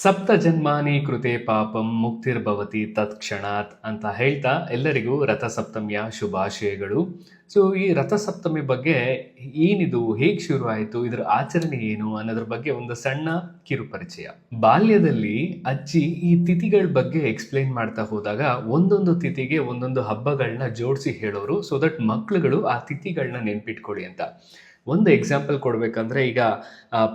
ಸಪ್ತ ಜನ್ಮಾನಿ ಕೃತೆ ಪಾಪಂ ಮುಕ್ತಿರ್ಭವತಿ ತತ್ಕ್ಷಣಾತ್ ಅಂತ ಹೇಳ್ತಾ ಎಲ್ಲರಿಗೂ ರಥಸಪ್ತಮಿಯ ಶುಭಾಶಯಗಳು. ಸೊ ಈ ರಥಸಪ್ತಮಿ ಬಗ್ಗೆ ಏನಿದು, ಹೇಗೆ ಶುರು ಆಯಿತು, ಇದರ ಆಚರಣೆ ಏನು ಅನ್ನೋದ್ರ ಬಗ್ಗೆ ಒಂದು ಸಣ್ಣ ಕಿರು ಪರಿಚಯ. ಬಾಲ್ಯದಲ್ಲಿ ಅಜ್ಜಿ ಈ ತಿಥಿಗಳ ಬಗ್ಗೆ ಎಕ್ಸ್ಪ್ಲೈನ್ ಮಾಡ್ತಾ ಹೋದಾಗ ಒಂದೊಂದು ತಿಥಿಗೆ ಒಂದೊಂದು ಹಬ್ಬಗಳನ್ನ ಜೋಡಿಸಿ ಹೇಳೋರು, ಸೊ ದಟ್ ಮಕ್ಳುಗಳು ಆ ತಿಥಿಗಳನ್ನ ನೆನ್ಪಿಟ್ಕೊಳ್ಳಿ ಅಂತ. ಒಂದು ಎಕ್ಸಾಂಪಲ್ ಕೊಡ್ಬೇಕಂದ್ರೆ ಈಗ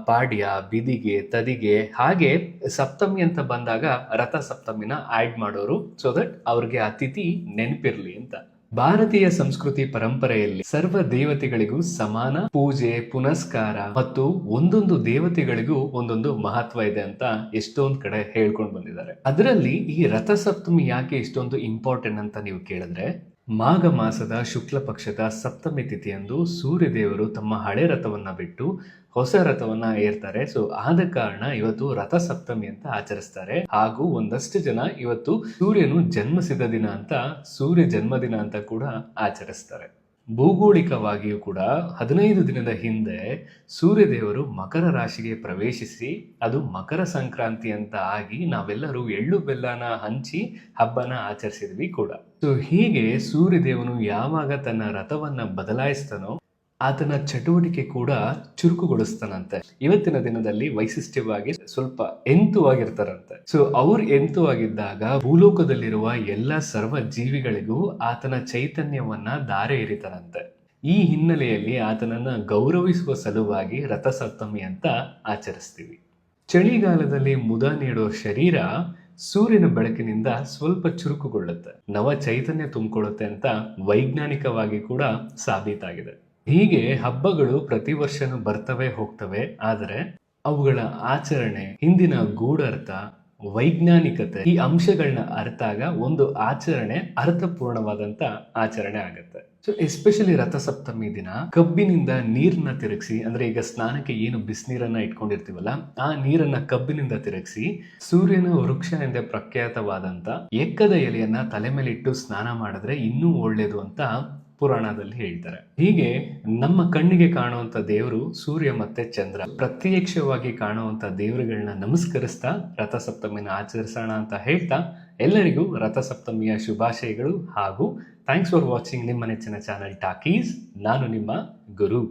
ಪಾಡ್ಯ, ಬಿದಿಗೆ, ತದಿಗೆ, ಹಾಗೆ ಸಪ್ತಮಿ ಅಂತ ಬಂದಾಗ ರಥ ಸಪ್ತಮಿನ ಆಡ್ ಮಾಡೋರು, ಸೊ ದಟ್ ಅವ್ರಿಗೆ ಆ ತಿಥಿ ನೆನಪಿರ್ಲಿ ಅಂತ. ಭಾರತೀಯ ಸಂಸ್ಕೃತಿ ಪರಂಪರೆಯಲ್ಲಿ ಸರ್ವ ದೇವತೆಗಳಿಗೂ ಸಮಾನ ಪೂಜೆ, ಪುನಸ್ಕಾರ ಮತ್ತು ಒಂದೊಂದು ದೇವತೆಗಳಿಗೂ ಒಂದೊಂದು ಮಹತ್ವ ಇದೆ ಅಂತ ಎಷ್ಟೊಂದ್ ಕಡೆ ಹೇಳ್ಕೊಂಡು ಬಂದಿದ್ದಾರೆ. ಅದರಲ್ಲಿ ಈ ರಥ ಸಪ್ತಮಿ ಯಾಕೆ ಇಷ್ಟೊಂದು ಇಂಪಾರ್ಟೆಂಟ್ ಅಂತ ನೀವು ಕೇಳಿದ್ರೆ, ಮಾಘ ಮಾಸದ ಶುಕ್ಲ ಪಕ್ಷದ ಸಪ್ತಮಿ ತಿಥಿಯಂದು ಸೂರ್ಯದೇವರು ತಮ್ಮ ಹಳೆ ರಥವನ್ನ ಬಿಟ್ಟು ಹೊಸ ರಥವನ್ನ ಏರ್ತಾರೆ. ಸೊ ಆದ ಕಾರಣ ಇವತ್ತು ರಥ ಸಪ್ತಮಿ ಅಂತ ಆಚರಿಸ್ತಾರೆ. ಹಾಗೂ ಒಂದಷ್ಟು ಜನ ಇವತ್ತು ಸೂರ್ಯನು ಜನ್ಮಿಸಿದ ದಿನ ಅಂತ ಸೂರ್ಯ ಜನ್ಮದಿನ ಅಂತ ಕೂಡ ಆಚರಿಸ್ತಾರೆ. ಭೌಗೋಳಿಕವಾಗಿಯೂ ಕೂಡ 15 ದಿನದ ಹಿಂದೆ ಸೂರ್ಯದೇವರು ಮಕರ ರಾಶಿಗೆ ಪ್ರವೇಶಿಸಿ ಅದು ಮಕರ ಸಂಕ್ರಾಂತಿ ಅಂತ ಆಗಿ ನಾವೆಲ್ಲರೂ ಎಳ್ಳು ಬೆಲ್ಲನ ಹಂಚಿ ಹಬ್ಬನ ಆಚರಿಸಿದ್ವಿ ಕೂಡ. ಸೊ ಹೀಗೆ ಸೂರ್ಯದೇವನು ಯಾವಾಗ ತನ್ನ ರಥವನ್ನ ಬದಲಾಯಿಸ್ತಾನೋ ಆತನ ಚಟುವಟಿಕೆ ಕೂಡ ಚುರುಕುಗೊಳಿಸ್ತಾನಂತೆ. ಇವತ್ತಿನ ದಿನದಲ್ಲಿ ವೈಶಿಷ್ಟ್ಯವಾಗಿ ಸ್ವಲ್ಪ ಎಂತುವಾಗಿರ್ತಾರಂತೆ. ಸೊ ಅವ್ರು ಎಂತುವಾಗಿದ್ದಾಗ ಭೂಲೋಕದಲ್ಲಿರುವ ಎಲ್ಲ ಸರ್ವ ಜೀವಿಗಳಿಗೂ ಆತನ ಚೈತನ್ಯವನ್ನ ಧಾರೆ ಎರಿತಾರಂತೆ. ಈ ಹಿನ್ನೆಲೆಯಲ್ಲಿ ಆತನನ್ನ ಗೌರವಿಸುವ ಸಲುವಾಗಿ ರಥಸಪ್ತಮಿ ಅಂತ ಆಚರಿಸ್ತೀವಿ. ಚಳಿಗಾಲದಲ್ಲಿ ಮುದ ನೀಡೋ ಶರೀರ ಸೂರ್ಯನ ಬೆಳಕಿನಿಂದ ಸ್ವಲ್ಪ ಚುರುಕುಗೊಳ್ಳುತ್ತೆ, ನವ ಚೈತನ್ಯ ತುಂಬಿಕೊಳ್ಳುತ್ತೆ ಅಂತ ವೈಜ್ಞಾನಿಕವಾಗಿ ಕೂಡ ಸಾಬೀತಾಗಿದೆ. ಹೀಗೆ ಹಬ್ಬಗಳು ಪ್ರತಿ ವರ್ಷನೂ ಬರ್ತವೆ ಹೋಗ್ತವೆ, ಆದರೆ ಅವುಗಳ ಆಚರಣೆ, ಹಿಂದಿನ ಗೂಢರ್ಥ, ವೈಜ್ಞಾನಿಕತೆ, ಈ ಅಂಶಗಳನ್ನ ಅರ್ಥಾಗ ಒಂದು ಆಚರಣೆ ಅರ್ಥಪೂರ್ಣವಾದಂತ ಆಚರಣೆ ಆಗುತ್ತೆ. ಸೊ ಎಸ್ಪೆಷಲಿ ರಥಸಪ್ತಮಿ ದಿನ ಕಬ್ಬಿನಿಂದ ನೀರನ್ನ ತಿರುಗಿಸಿ, ಅಂದ್ರೆ ಈಗ ಸ್ನಾನಕ್ಕೆ ಏನು ಬಿಸಿನೀರನ್ನ ಇಟ್ಕೊಂಡಿರ್ತೀವಲ್ಲ ಆ ನೀರನ್ನ ಕಬ್ಬಿನಿಂದ ತಿರುಗಿಸಿ ಸೂರ್ಯನ ವೃಕ್ಷ ಎಂದೇ ಪ್ರಖ್ಯಾತವಾದಂತ ಎಕ್ಕದ ಎಲೆಯನ್ನ ತಲೆ ಮೇಲೆ ಇಟ್ಟು ಸ್ನಾನ ಮಾಡಿದ್ರೆ ಇನ್ನೂ ಒಳ್ಳೇದು ಅಂತ ಪುರಾಣದಲ್ಲಿ ಹೇಳ್ತಾರೆ. ಹೀಗೆ ನಮ್ಮ ಕಣ್ಣಿಗೆ ಕಾಣುವಂತ ದೇವರು ಸೂರ್ಯ ಮತ್ತೆ ಚಂದ್ರ, ಪ್ರತ್ಯಕ್ಷವಾಗಿ ಕಾಣುವಂತ ದೇವರುಗಳನ್ನ ನಮಸ್ಕರಿಸ್ತಾ ರಥಸಪ್ತಮಿನ ಆಚರಿಸೋಣ ಅಂತ ಹೇಳ್ತಾ ಎಲ್ಲರಿಗೂ ರಥಸಪ್ತಮಿಯ ಶುಭಾಶಯಗಳು. ಹಾಗೂ ಥ್ಯಾಂಕ್ಸ್ ಫಾರ್ ವಾಚಿಂಗ್ ನಿಮ್ಮ ನೆಚ್ಚಿನ ಚಾನಲ್ ಟಾಕೀಸ್. ನಾನು ನಿಮ್ಮ ಗುರು.